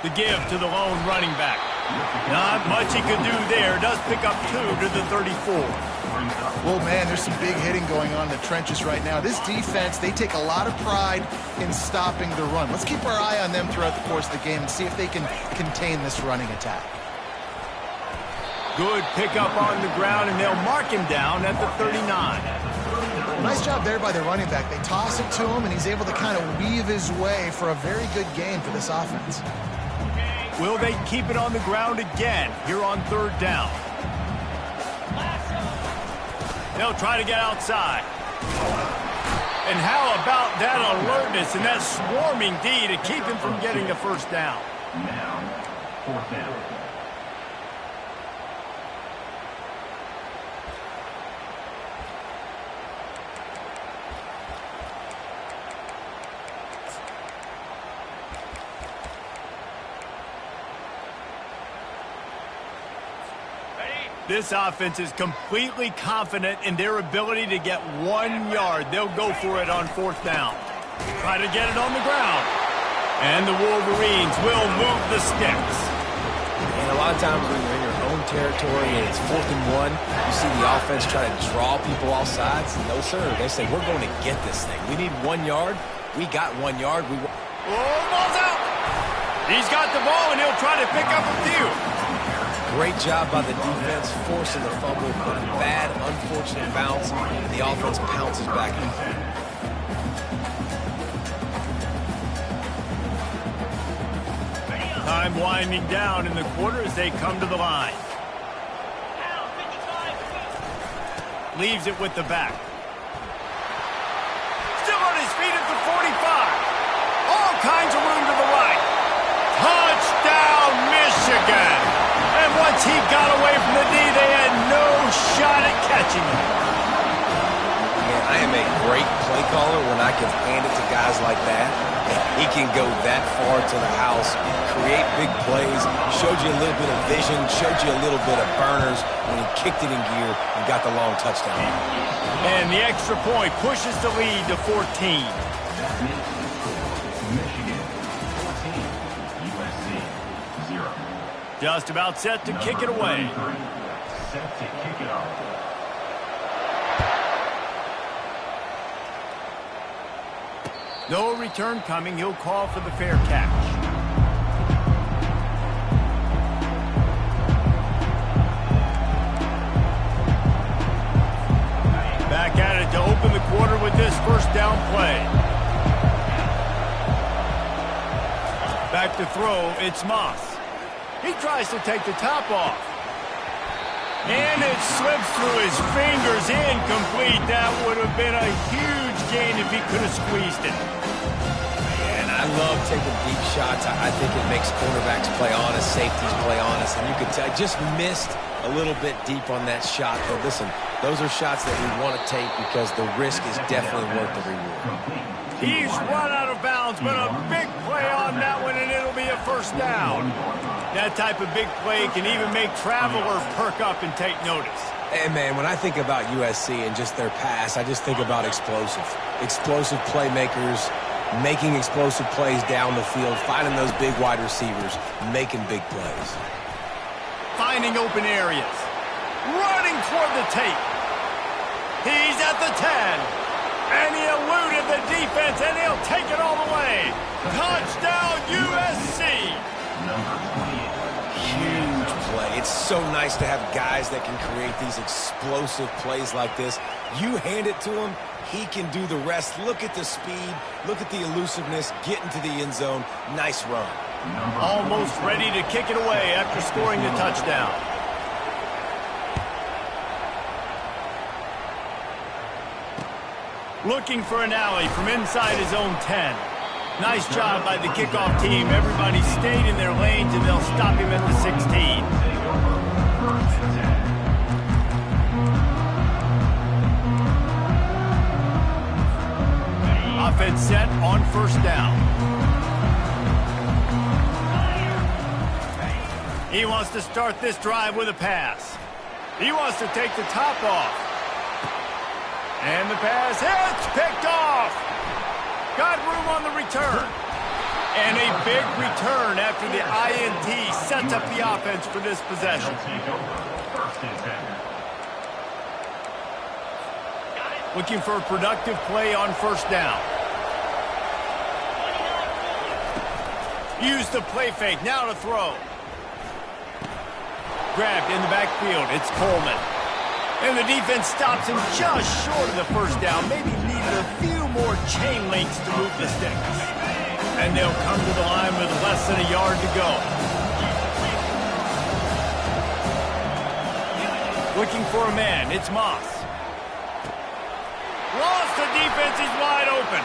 The give to the lone running back. Not much he could do there. Does pick up 2 to the 34. Well, man, there's some big hitting going on in the trenches right now. This defense, they take a lot of pride in stopping the run. Let's keep our eye on them throughout the course of the game and see if they can contain this running attack. Good pickup on the ground, and they'll mark him down at the 39. Nice job there by the running back. They toss it to him, and he's able to kind of weave his way for a very good gain for this offense. Will they keep it on the ground again here on 3rd down? They'll try to get outside. And how about that alertness and that swarming D to keep him from getting the first down? Now, 4th down. This offense is completely confident in their ability to get 1 yard. They'll go for it on 4th down. Try to get it on the ground. And the Wolverines will move the sticks. And a lot of times when you're in your own territory and it's 4th and 1, you see the offense try to draw people off sides. No, sir. They say, we're going to get this thing. We need 1 yard. We got 1 yard. Ball's out. He's got the ball, and he'll try to pick up a few. Great job by the defense, forcing the fumble, but a bad, unfortunate bounce, and the offense pounces back. Time winding down in the quarter as they come to the line. Leaves it with the back. Still on his feet at the 45. All kinds of room to the right. Touchdown, Michigan! And once he got away from the D, they had no shot at catching him. Man, I am a great play caller when I can hand it to guys like that. He can go that far to the house, create big plays, showed you a little bit of vision, showed you a little bit of burners when he kicked it in gear and got the long touchdown. And the extra point pushes the lead to 14. Michigan 14, USC 0. Just about set to kick it away. Set to kick it off. No return coming. He'll call for the fair catch. Back at it to open the quarter with this 1st down play. Back to throw. It's Moss. He tries to take the top off. And it slips through his fingers, incomplete. That would have been a huge gain if he could have squeezed it. And I love taking deep shots. I think it makes quarterbacks play honest, safeties play honest. And you can tell, I just missed a little bit deep on that shot. But listen, those are shots that we want to take because the risk is definitely worth the reward. He's run out of bounds, but a big play on that one, and it'll be a 1st down. That type of big play can even make travelers perk up and take notice. And, man, when I think about USC and just their pass, I just think about explosive. Explosive playmakers, making explosive plays down the field, finding those big wide receivers, making big plays. Finding open areas. Running toward the tape. He's at the 10. And he eluded the defense, and he'll take it all the way. Touchdown, USC! Number 28. Huge play. It's so nice to have guys that can create these explosive plays like this. You hand it to him, he can do the rest. Look at the speed. Look at the elusiveness. Get into the end zone. Nice run. Almost ready to kick it away after scoring the touchdown. Looking for an alley from inside his own 10. Nice job by the kickoff team. Everybody stayed in their lanes, and they'll stop him at the 16. Offense set on 1st down. He wants to start this drive with a pass. He wants to take the top off. And the pass hits, picked off. Got room on the return. And a big return after the INT sets up the offense for this possession. Take over. First and 10. Looking for a productive play on first down. Use the play fake. Now to throw. Grabbed in the backfield. It's Coleman. And the defense stops him just short of the first down. Maybe needed a few more chain links to move the sticks. And they'll come to the line with less than a yard to go. Looking for a man. It's Moss. Lost, the defense is wide open.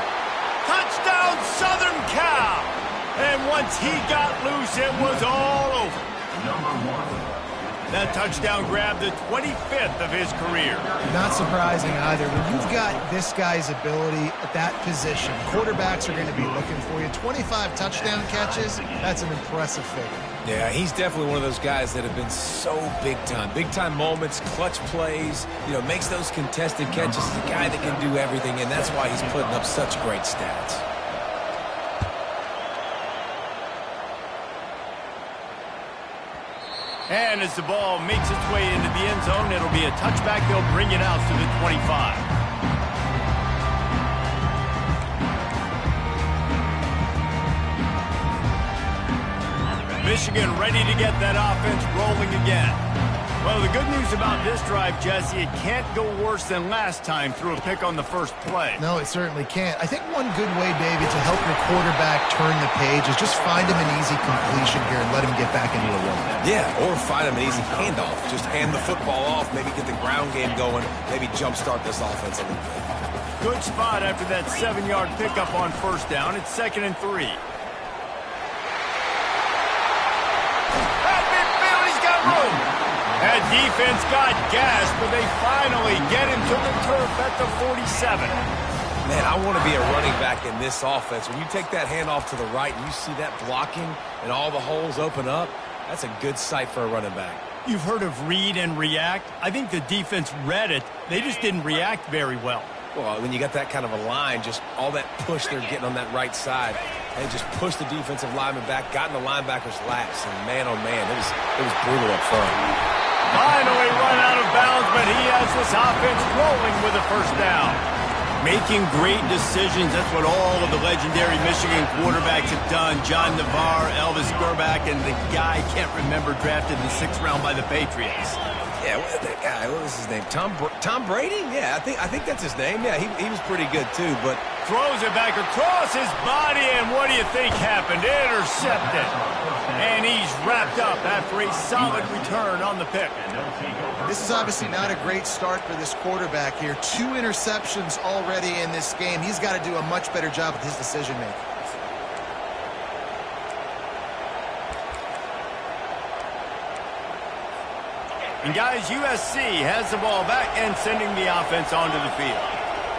Touchdown, Southern Cal. And once he got loose, it was all over. Number 1. That touchdown grabbed the 25th of his career. Not surprising either. When you've got this guy's ability at that position, quarterbacks are going to be looking for you. 25 touchdown catches, that's an impressive figure. Yeah, he's definitely one of those guys that have been so big time. Big time moments, clutch plays, makes those contested catches. He's a guy that can do everything, and that's why he's putting up such great stats. And as the ball makes its way into the end zone, it'll be a touchback. They'll bring it out to the 25. Michigan ready to get that offense rolling again. Well, the good news about this drive, Jesse, it can't go worse than last time through a pick on the first play. No, it certainly can't. I think one good way, Davey, to help your quarterback turn the page is just find him an easy completion here and let him get back into the run. Yeah, or find him an easy handoff. Just hand the football off, maybe get the ground game going, maybe jumpstart this offense a little bit. Good spot after that 7-yard pickup on first down. It's 2nd and 3. At midfield, he's got room. That defense got gas, but they finally get him to the turf at the 47. Man, I want to be a running back in this offense. When you take that handoff to the right and you see that blocking and all the holes open up, that's a good sight for a running back. You've heard of read and react. I think the defense read it. They just didn't react very well. Well, when you got that kind of a line, just all that push they're getting on that right side, they just pushed the defensive lineman back, got in the linebacker's laps, and man, oh man, it was brutal up front. Finally run out of bounds, but he has this offense rolling with a first down. Making great decisions, that's what all of the legendary Michigan quarterbacks have done. John Navarre, Elvis Grbac, and the guy, can't remember, drafted in the 6th round by the Patriots. Yeah, that guy, what was his name? Tom Brady? Yeah, I think that's his name. Yeah, he was pretty good too, but throws it back across his body, and what do you think happened? Intercepted. And he's wrapped up after a solid return on the pick. This is obviously not a great start for this quarterback here. 2 interceptions already in this game. He's got to do a much better job with his decision-making. And guys, USC has the ball back and sending the offense onto the field.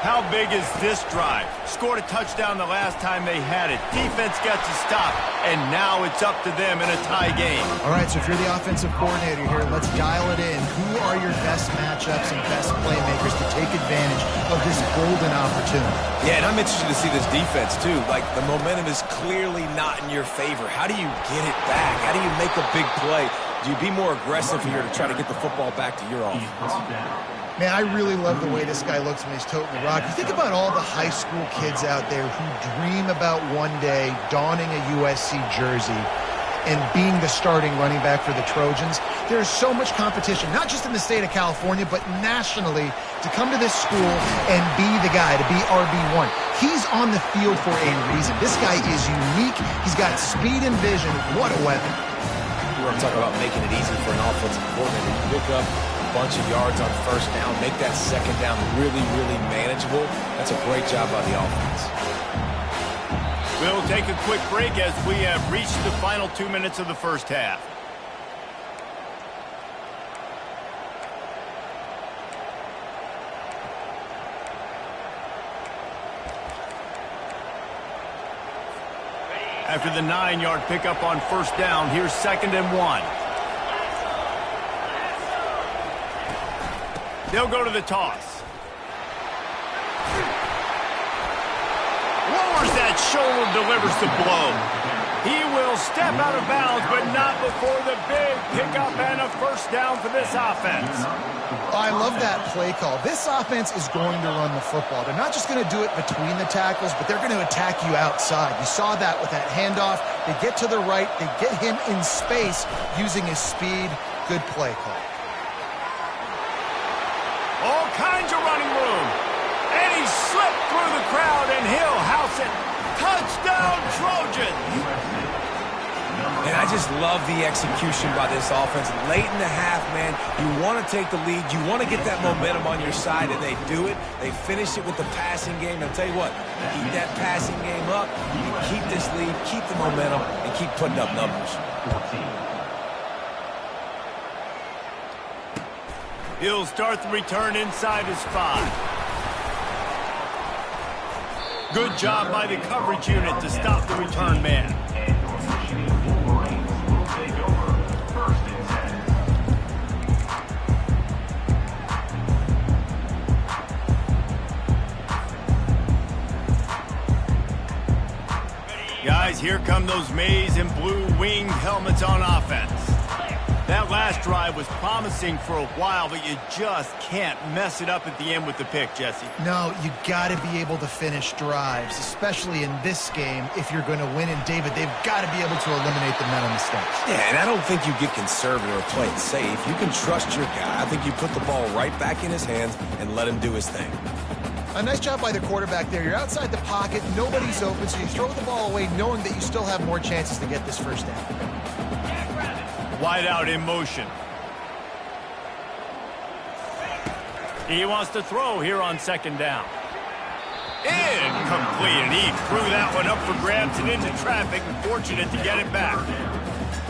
How big is this drive? Scored a touchdown the last time they had it. Defense gets a stop, and now it's up to them in a tie game. All right, so if you're the offensive coordinator here, let's dial it in. Who are your best matchups and best playmakers to take advantage of this golden opportunity? Yeah, and I'm interested to see this defense, too. Like, the momentum is clearly not in your favor. How do you get it back? How do you make a big play? Do you be more aggressive here to try to get the football back to your offense? Man, I really love the way this guy looks when he's toting the rock. You think about all the high school kids out there who dream about one day donning a USC jersey and being the starting running back for the Trojans. There's so much competition, not just in the state of California, but nationally, to come to this school and be the guy, to be RB1. He's on the field for a reason. This guy is unique. He's got speed and vision. What a weapon. You want to talk about making it easy for an offensive coordinator. You pick up a bunch of yards on first down, make that second down really, really manageable. That's a great job by the offense. We'll take a quick break as we have reached the final 2 minutes of the first half. After the 9-yard pickup on first down, here's 2nd and 1. They'll go to the toss. Lowers that That shoulder delivers the blow. He will step out of bounds, but not before the big pickup and a first down for this offense. I love that play call. This offense is going to run the football. They're not just going to do it between the tackles, but they're going to attack you outside. You saw that with that handoff. They get to the right. They get him in space using his speed. Good play call. All kinds of running room. And he slipped through the crowd, and he'll house it. Touchdown, Trojans! And I just love the execution by this offense. Late in the half, man, you want to take the lead. You want to get that momentum on your side, and they do it. They finish it with the passing game. I'll tell you what, keep that passing game up. You keep this lead, keep the momentum, and keep putting up numbers. He'll start the return inside his 5. Good job by the coverage unit to stop the return man. Guys, here come those maize and blue winged helmets on offense. That last drive was promising for a while, but you just can't mess it up at the end with the pick, Jesse. No, you got to be able to finish drives, especially in this game. If you're going to win, and David, they've got to be able to eliminate the mental mistakes. Yeah, and I don't think you get conservative or play it safe. You can trust your guy. I think you put the ball right back in his hands and let him do his thing. A nice job by the quarterback there. You're outside the pocket, nobody's open, so you throw the ball away knowing that you still have more chances to get this first down. Wide out in motion. He wants to throw here on second down. Incomplete, and he threw that one up for grabs and into traffic, and fortunate to get it back.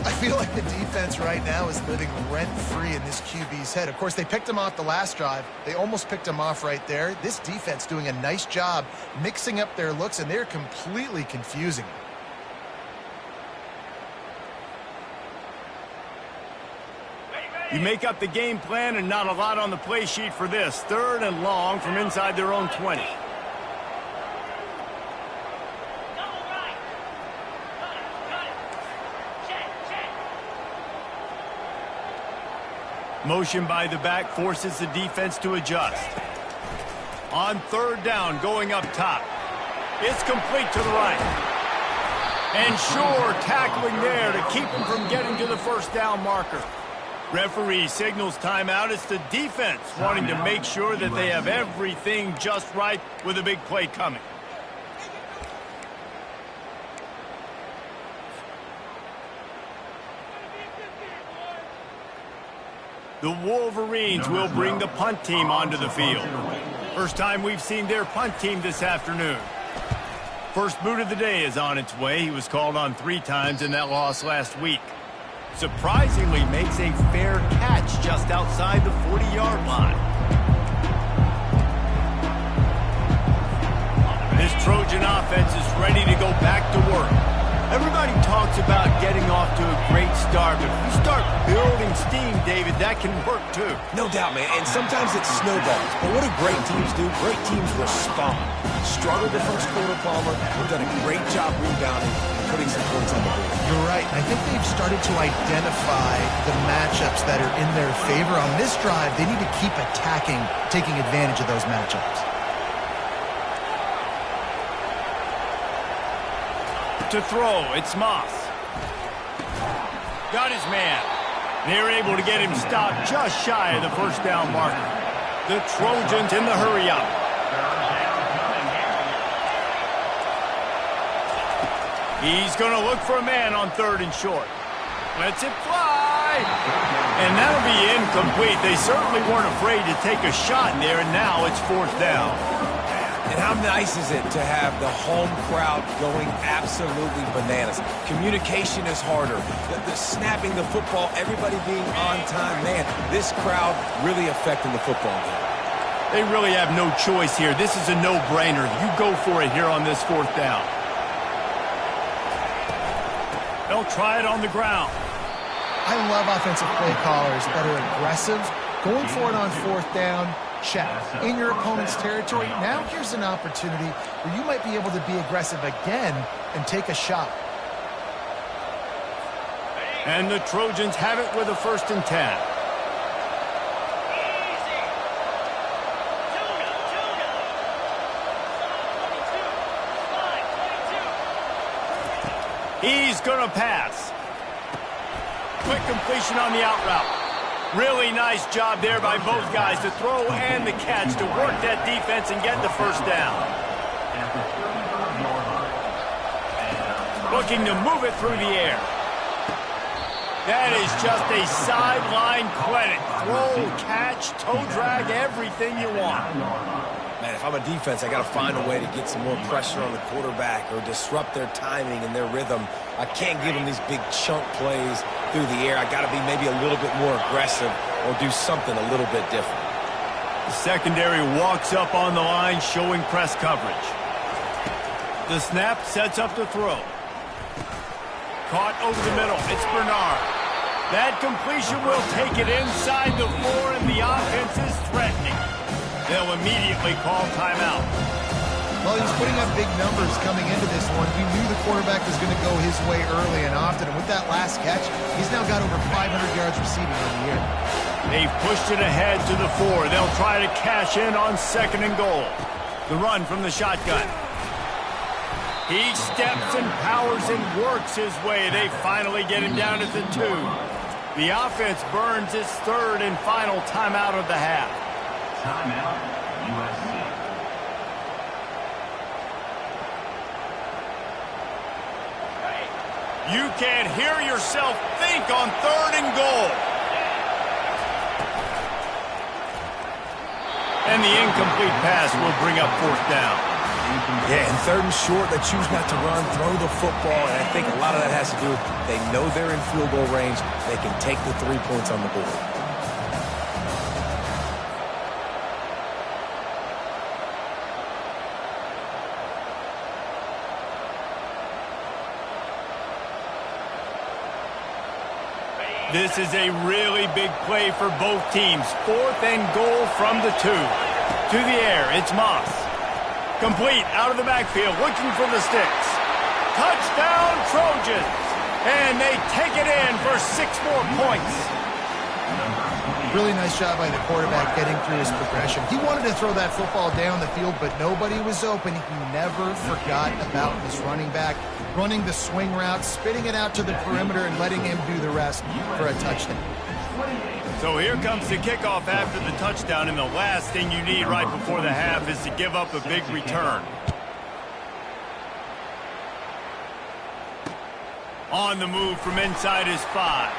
I feel like the defense right now is living rent-free in this QB's head. Of course, they picked him off the last drive. They almost picked him off right there. This defense doing a nice job mixing up their looks, and they're completely confusing him. You make up the game plan and not a lot on the play sheet for this. 3rd and long from inside their own 20. Motion by the back forces the defense to adjust. On 3rd down, going up top. It's complete to the right. And sure, tackling there to keep him from getting to the first down marker. Referee signals timeout. It's the defense wanting to make sure that they have everything just right with a big play coming. The Wolverines will bring the punt team onto the field. First time we've seen their punt team this afternoon. First boot of the day is on its way. He was called on 3 times in that loss last week. Surprisingly makes a fair catch just outside the 40-yard line. This Trojan offense is ready to go back to work. Everybody talks about getting off to a great start, but if you start building steam, David, that can work too. No doubt, man, and sometimes it snowballs. But what do great teams do? Great teams respond. Struggled the first quarter, Palmer. We've done a great job rebounding and putting some points on the board. You're right. I think they've started to identify the matchups that are in their favor. On this drive, they need to keep attacking, taking advantage of those matchups. To throw, it's Moss. Got his man. They're able to get him stopped just shy of the first down marker. The Trojans in the hurry up. He's going to look for a man on 3rd and short. Lets it fly. And that'll be incomplete. They certainly weren't afraid to take a shot in there, and now it's 4th down. And how nice is it to have the home crowd going absolutely bananas? Communication is harder. The snapping the football, everybody being on time. Man, this crowd really affecting the football game. They really have no choice here. This is a no-brainer. You go for it here on this 4th down. They'll try it on the ground. I love offensive play callers that are aggressive, going for it on 4th down, check. In your opponent's territory, now here's an opportunity where you might be able to be aggressive again and take a shot. And the Trojans have it with a 1st and 10. He's going to pass. Quick completion on the out route. Really nice job there by both guys to throw and the catch to work that defense and get the 1st down. Looking to move it through the air. That is just a sideline credit. Throw, catch, toe drag, everything you want. Man, if I'm a defense, I got to find a way to get some more pressure on the quarterback or disrupt their timing and their rhythm. I can't give them these big chunk plays through the air. I got to be maybe a little bit more aggressive or do something a little bit different. The secondary walks up on the line, showing press coverage. The snap sets up the throw. Caught over the middle. It's Bernard. That completion will take it inside the 4, and the offense is threatening. They'll immediately call timeout. Well, he's putting up big numbers coming into this one. We knew the quarterback was going to go his way early and often, and with that last catch, he's now got over 500 yards receiving on the year. They've pushed it ahead to the 4. They'll try to cash in on 2nd and goal. The run from the shotgun. He steps and powers and works his way. They finally get him down at the 2. The offense burns its 3rd and final timeout of the half. Timeout, USC. You can't hear yourself think on 3rd and goal. And the incomplete pass will bring up 4th down. Yeah, and 3rd and short, they choose not to run, throw the football, and I think a lot of that has to do with they know they're in field goal range. They can take the 3 points on the board. This is a really big play for both teams. 4th and goal from the 2. To the air, it's Moss. Complete out of the backfield, looking for the sticks. Touchdown, Trojans! And they take it in for 6 more points. Really nice job by the quarterback getting through his progression. He wanted to throw that football down the field, but nobody was open. He never forgot about his running back, running the swing route, spitting it out to the perimeter, and letting him do the rest for a touchdown. So here comes the kickoff after the touchdown, and the last thing you need right before the half is to give up a big return. On the move from inside his 5.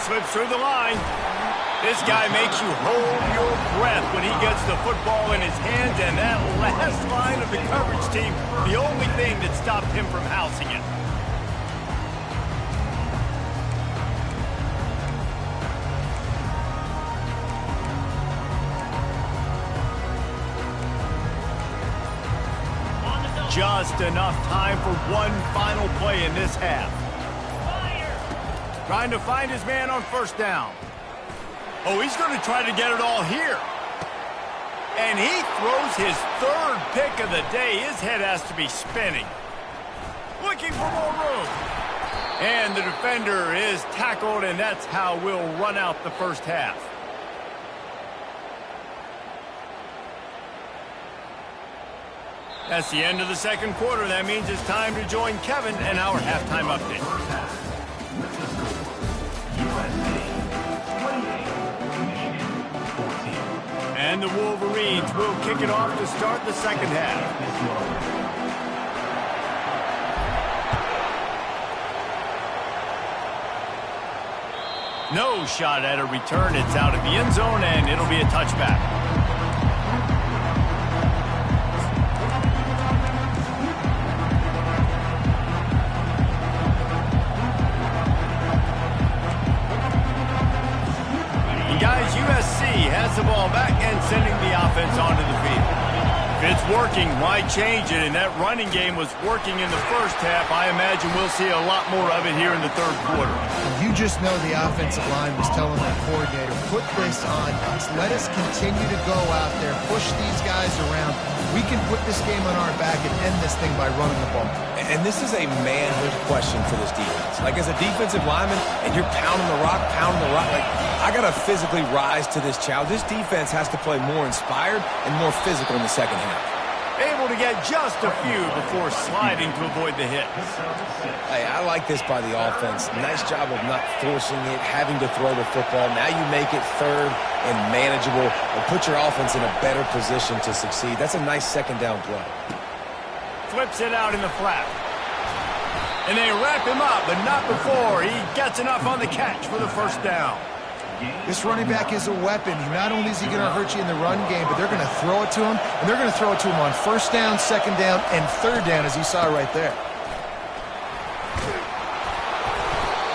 Slips through the line. This guy makes you hold your breath when he gets the football in his hands, and that last line of the coverage team, the only thing that stopped him from housing it. Just enough time for one final play in this half. Trying to find his man on 1st down. Oh, he's going to try to get it all here. And he throws his 3rd pick of the day. His head has to be spinning. Looking for more room. And the defender is tackled, and that's how we'll run out the 1st half. That's the end of the 2nd quarter. That means it's time to join Kevin and our halftime update. And the Wolverines will kick it off to start the 2nd half. No shot at a return. It's out of the end zone, and it'll be a touchback. Guys, USC has the ball back and sending the offense onto the field. Fitz working. Why change it? And that running game was working in the first half. I imagine we'll see a lot more of it here in the third quarter. You just know the offensive line was telling their coordinator, put this on us. Let us continue to go out there, push these guys around. We can put this game on our back and end this thing by running the ball. And this is a manhood question for this defense. Like, as a defensive lineman, and you're pounding the rock, like, I got to physically rise to this challenge. This defense has to play more inspired and more physical in the second half. Able to get just a few before sliding to avoid the hit. Hey, I like this by the offense. Nice job of not forcing it, having to throw the football. Now you make it third and manageable and put your offense in a better position to succeed. That's a nice second down play. Flips it out in the flat. And they wrap him up, but not before he gets enough on the catch for the first down. This running back is a weapon. Not only is he going to hurt you in the run game, but they're going to throw it to him, and they're going to throw it to him on first down, second down, and third down, as you saw right there.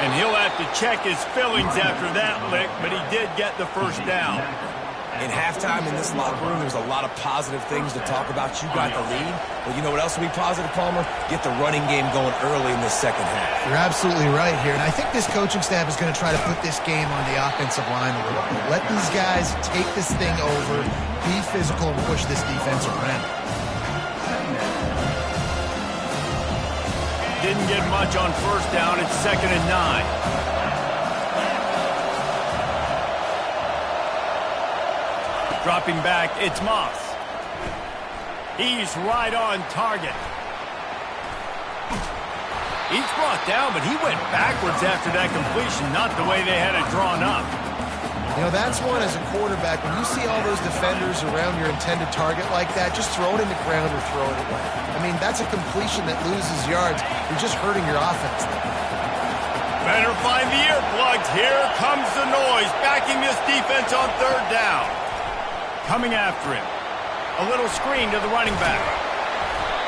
And he'll have to check his fillings after that lick, but he did get the first down. In halftime in this locker room, there's a lot of positive things to talk about. You got the lead. But you know what else will be positive, Palmer? Get the running game going early in this second half. You're absolutely right here. And I think this coaching staff is going to try to put this game on the offensive line a little bit. Let these guys take this thing over, be physical, and push this defense around. Didn't get much on first down. It's 2nd and 9. Dropping back, it's Moss. He's right on target. He's brought down, but he went backwards after that completion, not the way they had it drawn up. You know, that's one as a quarterback. When you see all those defenders around your intended target like that, just throw it in the ground or throw it away. I mean, that's a completion that loses yards. You're just hurting your offense there. Better find the earplugs. Here comes the noise, backing this defense on third down. Coming after him. A little screen to the running back.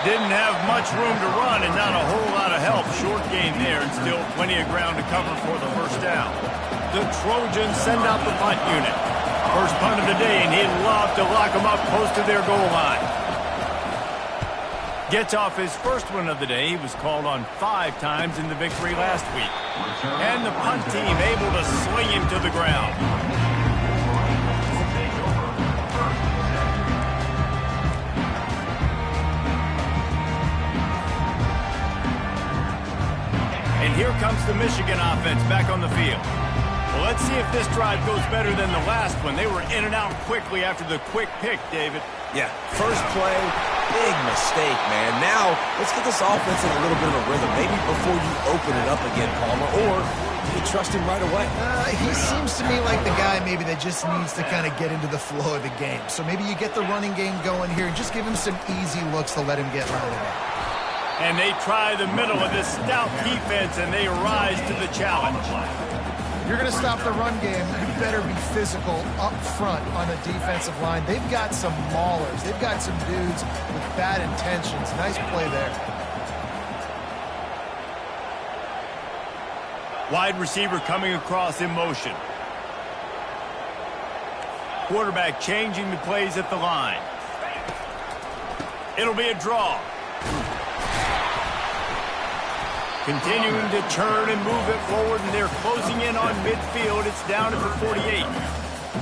Didn't have much room to run and not a whole lot of help. Short gain there and still plenty of ground to cover for the first down. The Trojans send out the punt unit. First punt of the day, and he'd love to lock them up close to their goal line. Gets off his first one of the day. He was called on 5 times in the victory last week. And the punt team able to sling him to the ground. And here comes the Michigan offense back on the field. Well, let's see if this drive goes better than the last one. They were in and out quickly after the quick pick, David. Yeah, first play, big mistake, man. Now, let's get this offense in a little bit of a rhythm. Maybe before you open it up again, Palmer, or you trust him right away. He seems to me like the guy maybe that just needs to kind of get into the flow of the game. So maybe you get the running game going here and just give him some easy looks to let him get running up. And they try the middle of this stout defense, and they rise to the challenge. If you're going to stop the run game, you better be physical up front on the defensive line. They've got some maulers. They've got some dudes with bad intentions. Nice play there. Wide receiver coming across in motion. Quarterback changing the plays at the line. It'll be a draw. Continuing to turn and move it forward, and they're closing in on midfield. It's down to the 48.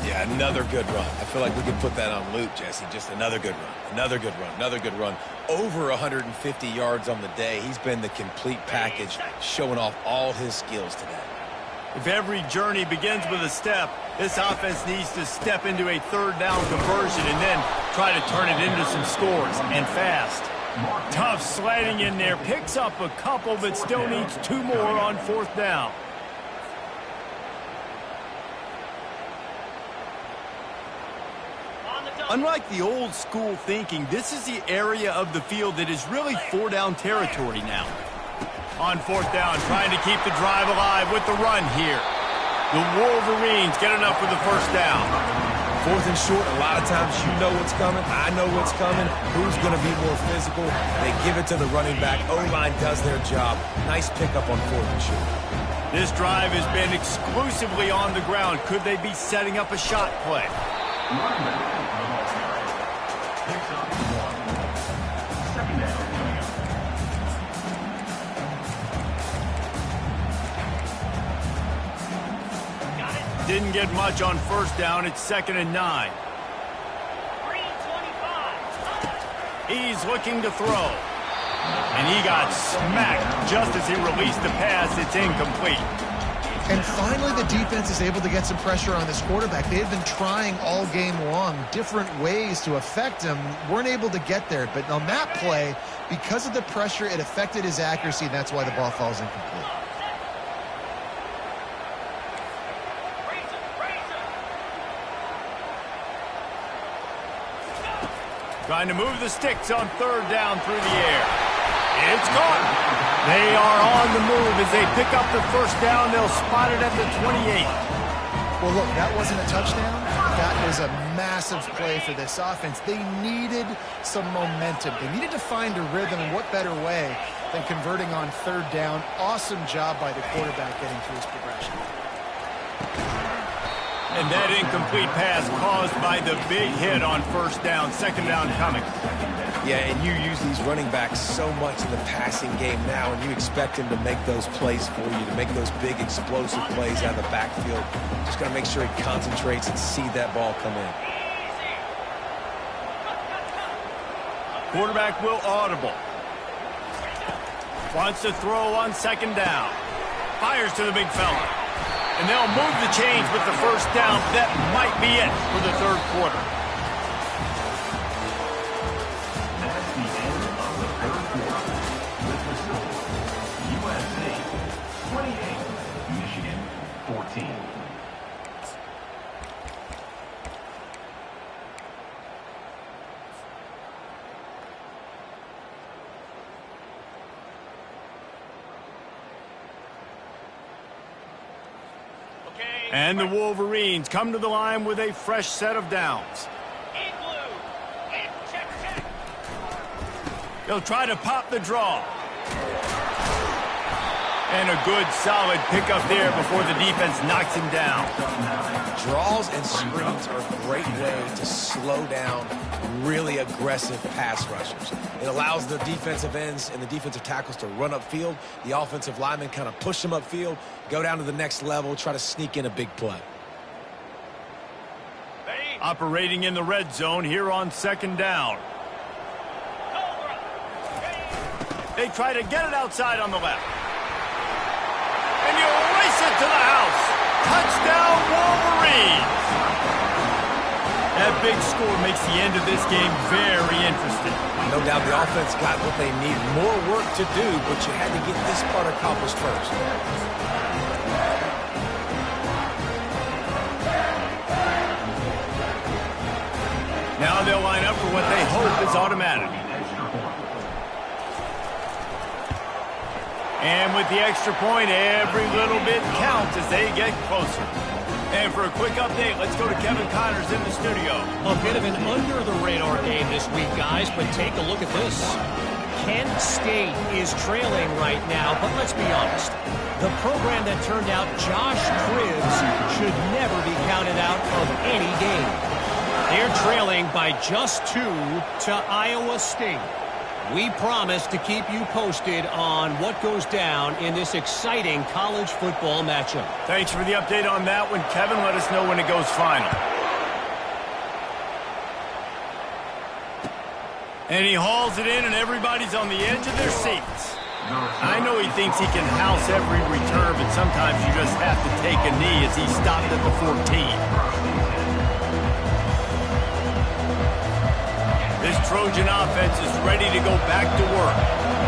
Yeah, another good run. I feel like we could put that on loop, Jesse. Just another good run. Another good run. Another good run. Over 150 yards on the day. He's been the complete package, showing off all his skills today. If every journey begins with a step, this offense needs to step into a third down conversion and then try to turn it into some scores, and fast. Tough sliding in there. Picks up a couple, but still needs 2 more on fourth down. Unlike the old school thinking, this is the area of the field that is really 4-down territory now. On fourth down, trying to keep the drive alive with the run here. The Wolverines get enough for the first down. Fourth and short, a lot of times you know what's coming. I know what's coming. Who's going to be more physical? They give it to the running back. O-line does their job. Nice pickup on fourth and short. This drive has been exclusively on the ground. Could they be setting up a shot play? Didn't get much on first down. It's 2nd and 9. He's looking to throw. And he got smacked just as he released the pass. It's incomplete. And finally, the defense is able to get some pressure on this quarterback. They had been trying all game long different ways to affect him. Weren't able to get there. But on that play, because of the pressure, it affected his accuracy, and that's why the ball falls incomplete. Trying to move the sticks on 3rd down through the air. It's caught. They are on the move as they pick up the 1st down. They'll spot it at the 28. Well, look, that wasn't a touchdown. That was a massive play for this offense. They needed some momentum. They needed to find a rhythm, and what better way than converting on 3rd down. Awesome job by the quarterback getting through his progression. And that incomplete pass caused by the big hit on 1st down. 2nd down coming. Yeah, and you use these running backs so much in the passing game now, and you expect him to make those plays for you, to make those big explosive plays out of the backfield. Just got to make sure he concentrates and see that ball come in. Quarterback will audible. Wants to throw on 2nd down. Fires to the big fella. And they'll move the chains with the 1st down. That might be it for the 3rd quarter. That's the end of the 3rd quarter. With the score, USA 28, Michigan 14. And the Wolverines come to the line with a fresh set of downs. They'll try to pop the draw. And a good, solid pickup there before the defense knocks him down. Draws and screens are a great way to slow down really aggressive pass rushers. It allows the defensive ends and the defensive tackles to run upfield. The offensive linemen kind of push them upfield, go down to the next level, try to sneak in a big play. Operating in the red zone here on 2nd down. They try to get it outside on the left. And you race it to the house. Touchdown, Wolverines. That big score makes the end of this game very interesting. No doubt the offense got what they need. More work to do, but you had to get this part accomplished first. Now they'll line up for what they hope is automatic. And with the extra point, every little bit counts as they get closer. And for a quick update, let's go to Kevin Connors in the studio. A bit of an under-the-radar game this week, guys, but take a look at this. Kent State is trailing right now, but let's be honest. The program that turned out Josh Cribbs should never be counted out of any game. They're trailing by just 2 to Iowa State. We promise to keep you posted on what goes down in this exciting college football matchup. Thanks for the update on that one, Kevin. Let us know when it goes final. And he hauls it in, and everybody's on the edge of their seats. I know he thinks he can house every return, but sometimes you just have to take a knee as he stopped at the 14. This Trojan offense is ready to go back to work.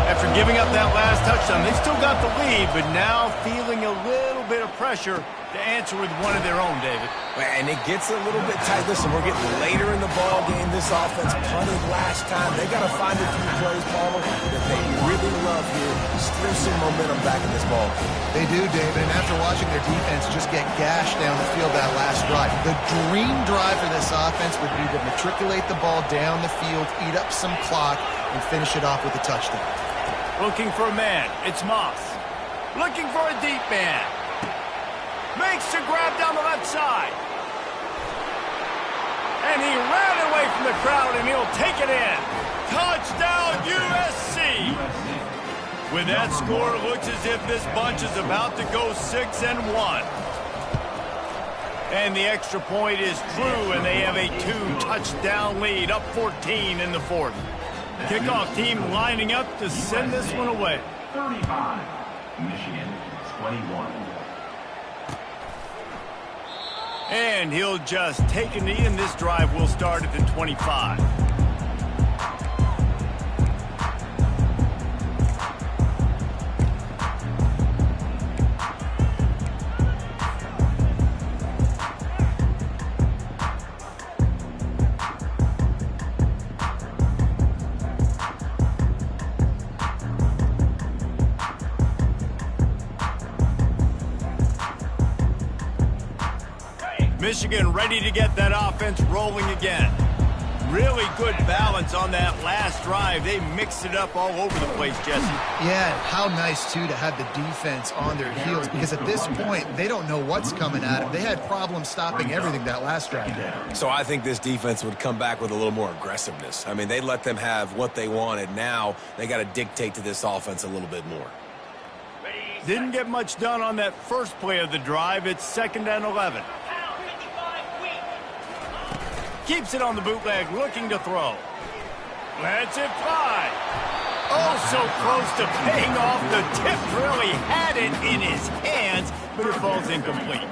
After giving up that last touchdown, they still got the lead, but now feeling a little bit of pressure to answer with one of their own, David. And it gets a little bit tight. Listen, we're getting later in the ball game. This offense punted last time. They got to find a few plays, Paulo, that they really love here. Steal some momentum back in this ball game. They do, David, and after watching their defense just get gashed down the field that last drive, the dream drive for this offense would be to matriculate the ball down the field, eat up some clock, and finish it off with a touchdown. Looking for a man. It's Moss. Looking for a deep man. Makes the grab down the left side. And he ran away from the crowd, and he'll take it in. Touchdown, USC. With that score, it looks as if this bunch is about to go 6-1. And the extra point is true, and they have a 2-touchdown lead, up 14 in the fourth. Kickoff team lining up to send this one away. 35, Michigan 21. And he'll just take a knee, and this drive will start at the 25. Michigan ready to get that offense rolling again. Really good balance on that last drive. They mixed it up all over the place, Jesse. Yeah, how nice, too, to have the defense on their heels, because at this point, they don't know what's coming at them. They had problems stopping everything that last drive. So I think this defense would come back with a little more aggressiveness. I mean, they let them have what they wanted. Now they got to dictate to this offense a little bit more. Didn't get much done on that first play of the drive. It's 2nd and 11. Keeps it on the bootleg, looking to throw. Lets it fly. Oh, so close to paying off. The tip really had it in his hands, but it falls incomplete.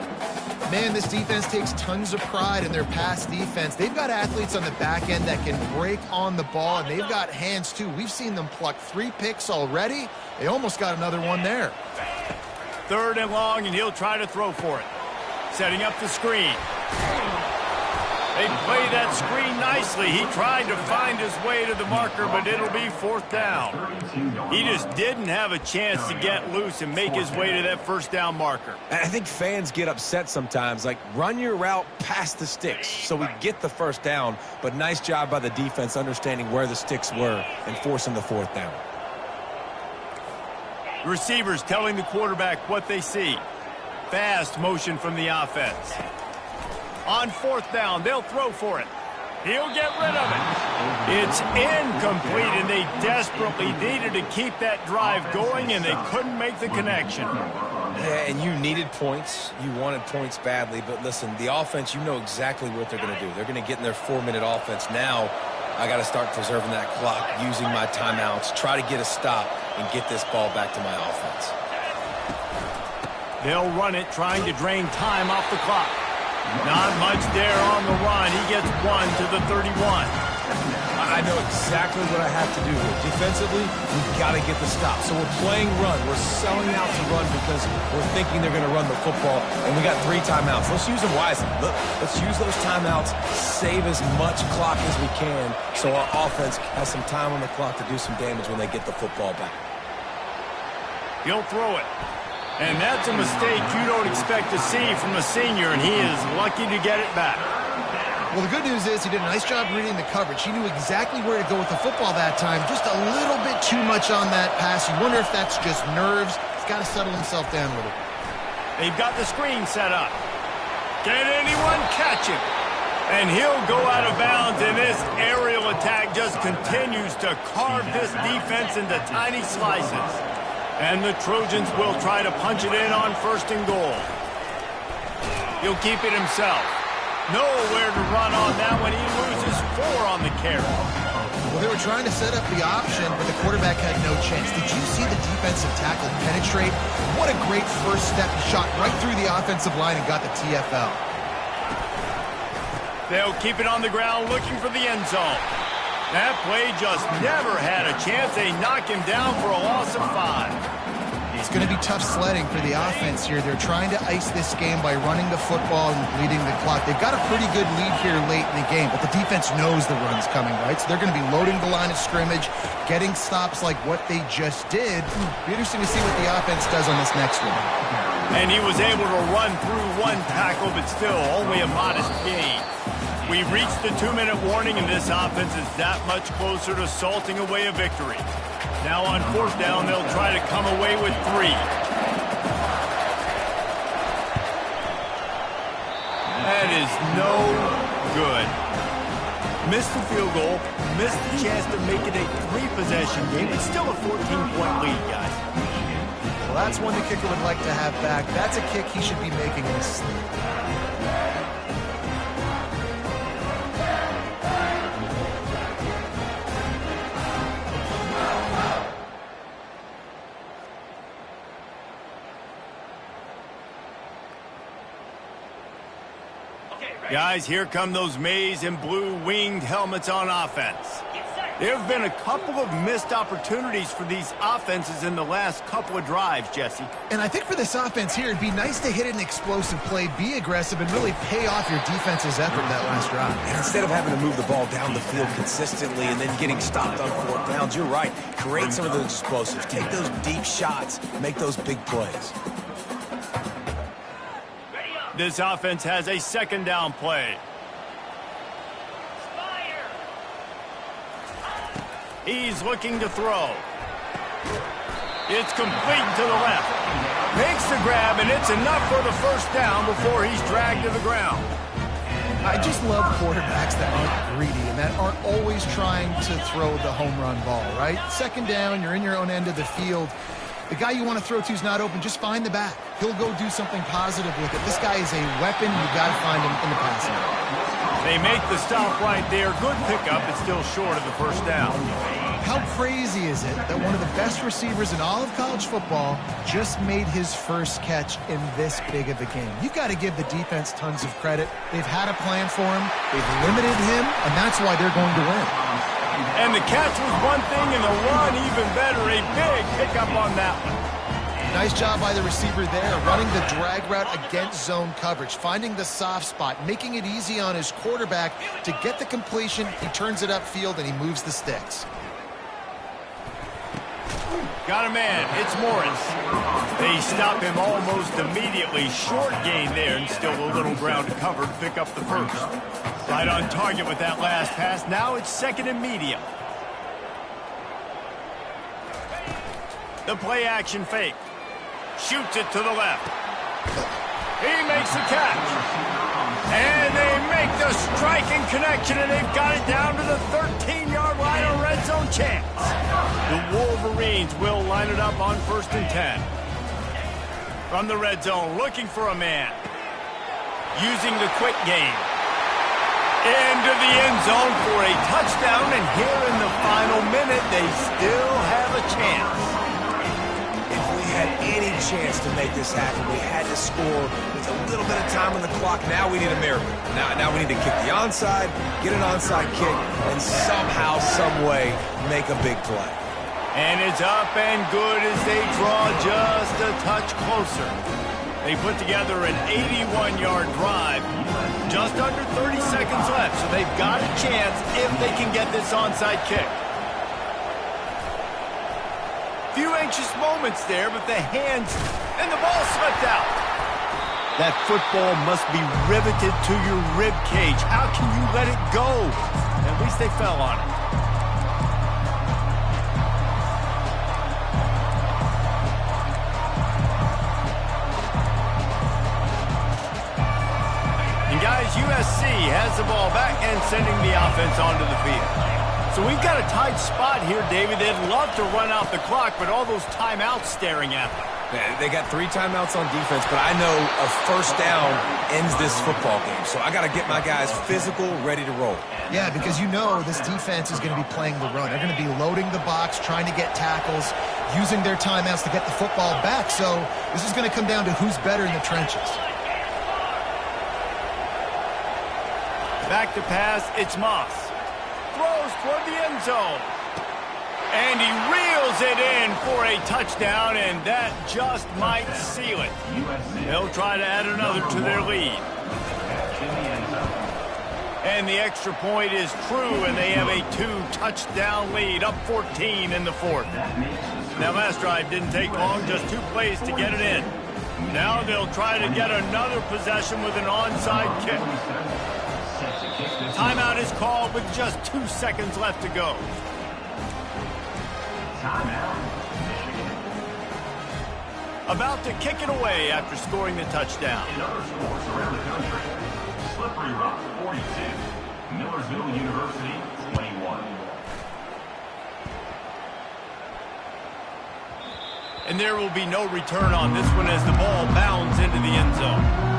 Man, this defense takes tons of pride in their pass defense. They've got athletes on the back end that can break on the ball, and they've got hands, too. We've seen them pluck 3 picks already. They almost got another one there. 3rd and long, and he'll try to throw for it. Setting up the screen. They play that screen nicely. He tried to find his way to the marker, but it'll be 4th down. He just didn't have a chance to get loose and make his way to that 1st down marker. And I think fans get upset sometimes, like run your route past the sticks so we get the 1st down, but nice job by the defense understanding where the sticks were and forcing the 4th down. Receivers telling the quarterback what they see. Fast motion from the offense. On 4th down, they'll throw for it. He'll get rid of it. It's incomplete, and they desperately needed to keep that drive going, and they couldn't make the connection. Yeah, and you needed points. You wanted points badly, but listen, the offense, you know exactly what they're going to do. They're going to get in their 4-minute offense. Now, I got to start preserving that clock, using my timeouts, try to get a stop, and get this ball back to my offense. They'll run it, trying to drain time off the clock. Not much there on the run. He gets 1 to the 31. I know exactly what I have to do here. Defensively, we've got to get the stop. So we're playing run. We're selling out to run because we're thinking they're going to run the football, and we got 3 timeouts. Let's use them wisely. Let's use those timeouts, save as much clock as we can so our offense has some time on the clock to do some damage when they get the football back. He'll throw it. And that's a mistake you don't expect to see from a senior, and he is lucky to get it back. Well, the good news is he did a nice job reading the coverage. He knew exactly where to go with the football that time. Just a little bit too much on that pass. You wonder if that's just nerves. He's got to settle himself down a little. They've got the screen set up. Can anyone catch him? And he'll go out of bounds, and this aerial attack just continues to carve this defense into tiny slices. And the Trojans will try to punch it in on 1st and goal. He'll keep it himself. Nowhere to run on that one. He loses 4 on the carry. Well, they were trying to set up the option, but the quarterback had no chance. Did you see the defensive tackle penetrate? What a great first step. He shot right through the offensive line and got the TFL. They'll keep it on the ground looking for the end zone. That play just never had a chance. They knock him down for a loss of 5. It's going to be tough sledding for the offense here. They're trying to ice this game by running the football and bleeding the clock. They've got a pretty good lead here late in the game, but the defense knows the run's coming, right? So they're going to be loading the line of scrimmage, getting stops like what they just did. Be interesting to see what the offense does on this next one. And he was able to run through 1 tackle, but still only a modest gain. We've reached the 2-minute warning, and this offense is that much closer to salting away a victory. Now on 4th down, they'll try to come away with 3. That is no good. Missed the field goal, missed the chance to make it a 3-possession game. It's still a 14-point lead, guys. Well, that's one the kicker would like to have back. That's a kick he should be making in his sleep. Guys, here come those maize and blue winged helmets on offense. There have been a couple of missed opportunities for these offenses in the last couple of drives, Jesse. And I think for this offense here, it'd be nice to hit an explosive play, be aggressive, and really pay off your defense's effort that last drive. And instead of having to move the ball down the field consistently and then getting stopped on 4th downs, you're right. Create some of those explosives. Take those deep shots. Make those big plays. This offense has a 2nd down play. He's looking to throw. It's complete to the left. Makes the grab, and it's enough for the 1st down before he's dragged to the ground. I just love quarterbacks that aren't greedy and that aren't always trying to throw the home run ball, right? 2nd down, you're in your own end of the field. The guy you want to throw to is not open. Just find the back. He'll go do something positive with it. This guy is a weapon. You've got to find him in the passing game. They make the stop right there. Good pickup. It's still short of the 1st down. How crazy is it that one of the best receivers in all of college football just made his first catch in this big of a game? You've got to give the defense tons of credit. They've had a plan for him. They've limited him, and that's why they're going to win. And the catch was one thing, and the run even better. A big pickup on that one. Nice job by the receiver there, running the drag route against zone coverage, finding the soft spot, making it easy on his quarterback to get the completion. He turns it upfield, and he moves the sticks. Got a man. It's Morris. They stop him almost immediately. Short gain there, and still a little ground covered. Pick up the 1st. Right on target with that last pass. Now it's 2nd and medium. The play action fake. Shoots it to the left. He makes the catch. And they make the striking connection, and they've got it down to the 13-yard line, a red zone chance. The Wolverines will line it up on 1st and 10. From the red zone, looking for a man. Using the quick game. Into the end zone for a touchdown, and here in the final minute, they still have a chance. If we had any chance to make this happen, we had to score with a little bit of time on the clock. Now we need a miracle. Now we need to kick the onside, get an onside kick, and somehow, some way, make a big play. And it's up and good as they draw just a touch closer. They put together an 81-yard drive. Just under 30 seconds left, so they've got a chance if they can get this onside kick. Few anxious moments there, but the hands and the ball slipped out. That football must be riveted to your rib cage. How can you let it go? At least they fell on it. And guys, USC has the ball back and sending the offense onto the field. So we've got a tight spot here, David. They'd love to run out the clock, but all those timeouts staring at them. They got 3 timeouts on defense, but I know a 1st down ends this football game. So I got to get my guys physical, ready to roll. Yeah, because you know this defense is going to be playing the run. They're going to be loading the box, trying to get tackles, using their timeouts to get the football back. So this is going to come down to who's better in the trenches. Back to pass, it's Moss. Throws toward the end zone. And he reels it in for a touchdown, and that just might seal it. They'll try to add another to their lead. And the extra point is true, and they have a 2-touchdown lead, up 14 in the 4th. Now, last drive didn't take long, just 2 plays to get it in. Now they'll try to get another possession with an onside kick. Timeout is called with just 2 seconds left to go. About to kick it away after scoring the touchdown. In other sports around the country, Slippery Rock 42, Millersville University 21. And there will be no return on this one as the ball bounds into the end zone.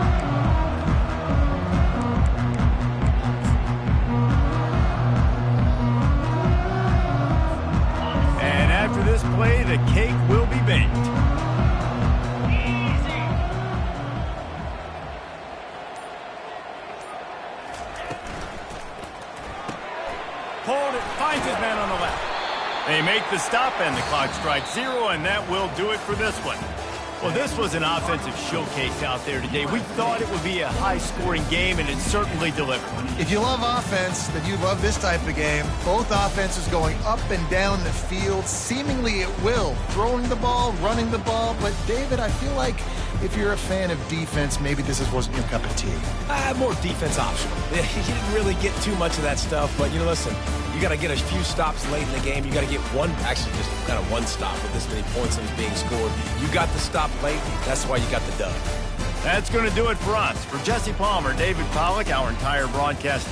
After this play, the cake will be baked. the stop, and the clock strikes 0, and that will do it for this one. Well, this was an offensive showcase out there today. We thought it would be a high-scoring game, and it certainly delivered. If you love offense, then you love this type of game. Both offenses going up and down the field, seemingly at will. Throwing the ball, running the ball. But, David, I feel like if you're a fan of defense, maybe this wasn't your cup of tea. More defense optional. You didn't really get too much of that stuff, but, listen, you got to get a few stops late in the game. You got to get just kind of one stop with this many points that was being scored. You got the stop late. That's why you got the dub. That's going to do it for us. For Jesse Palmer, David Pollack, our entire broadcast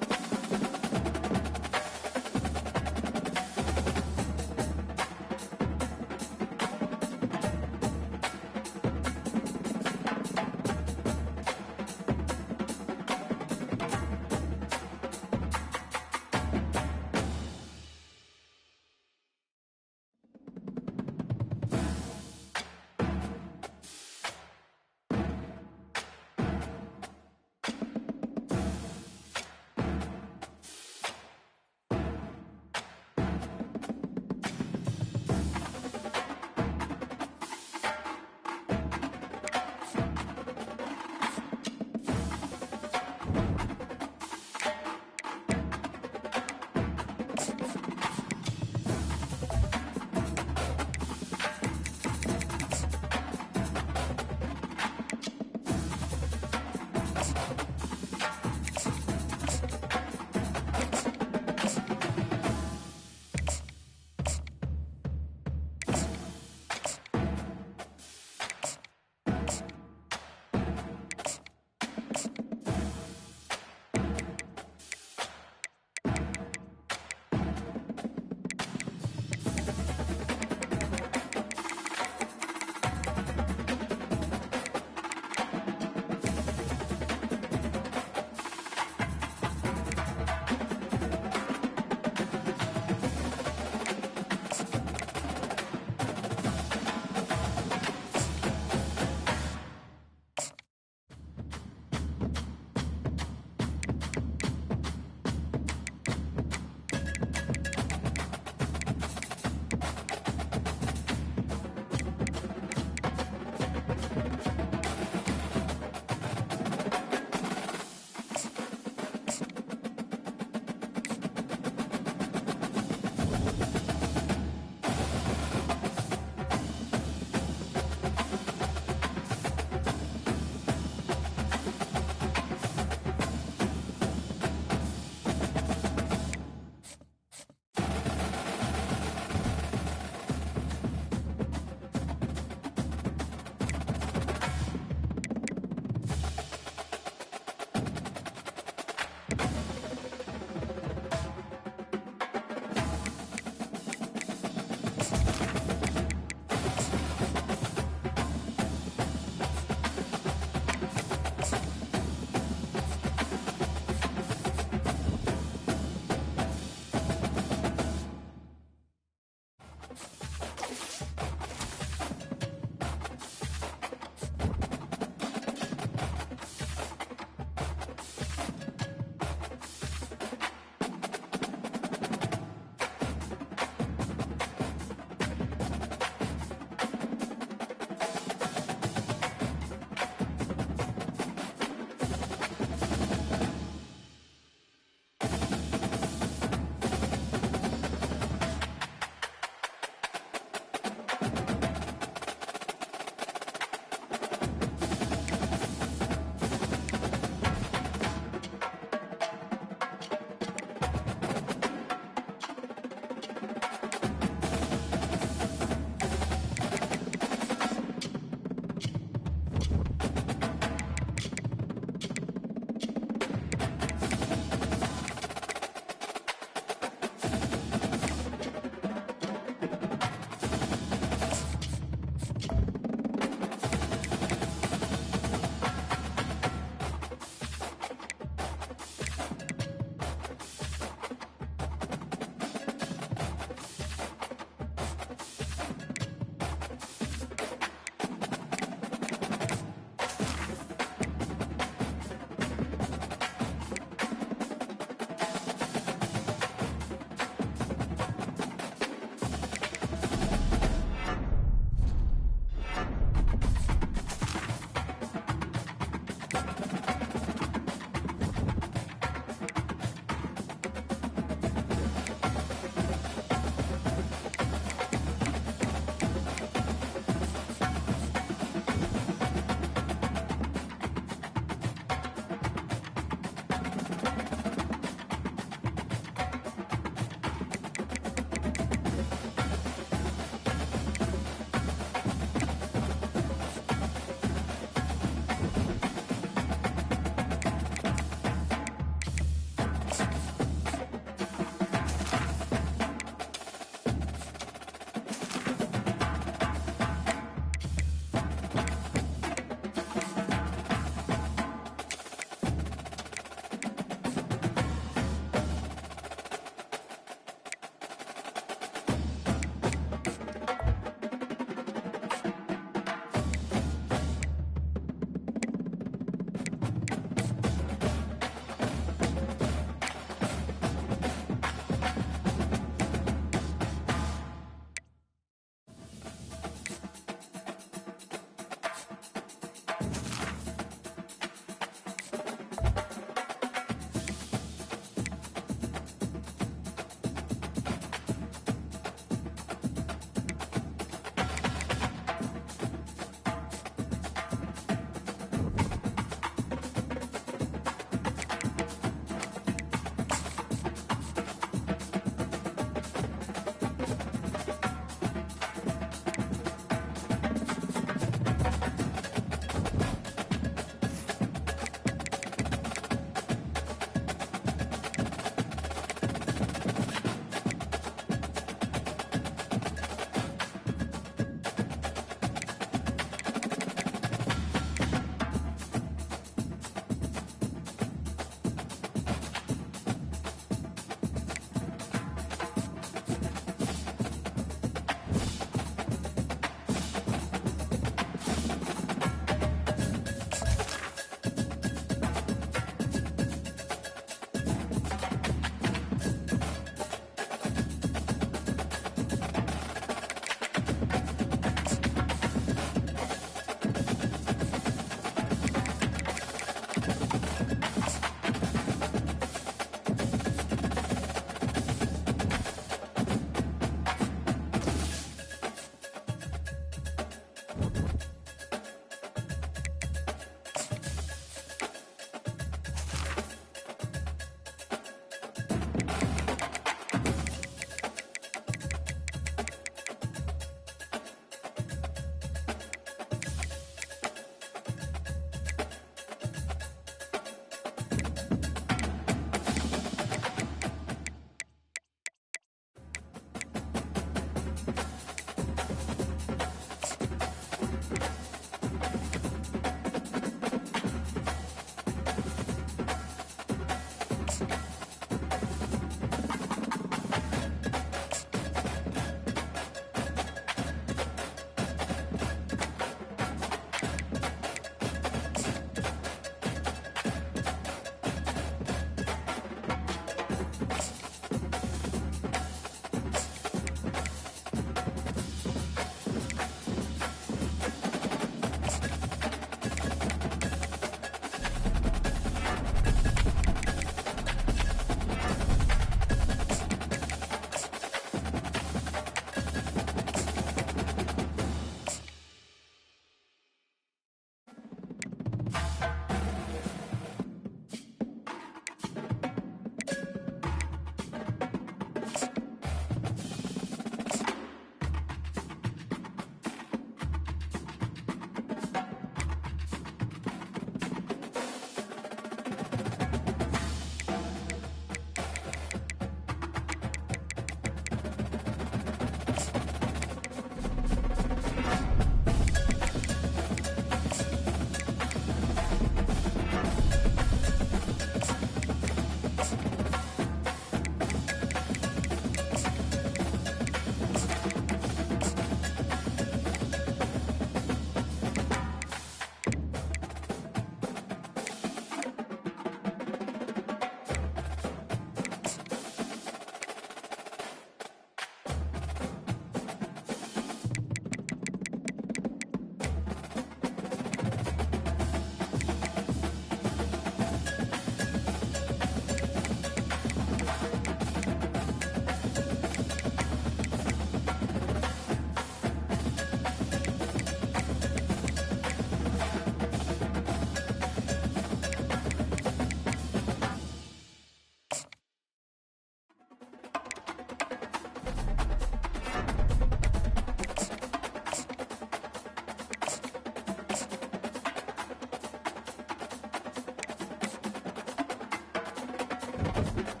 it.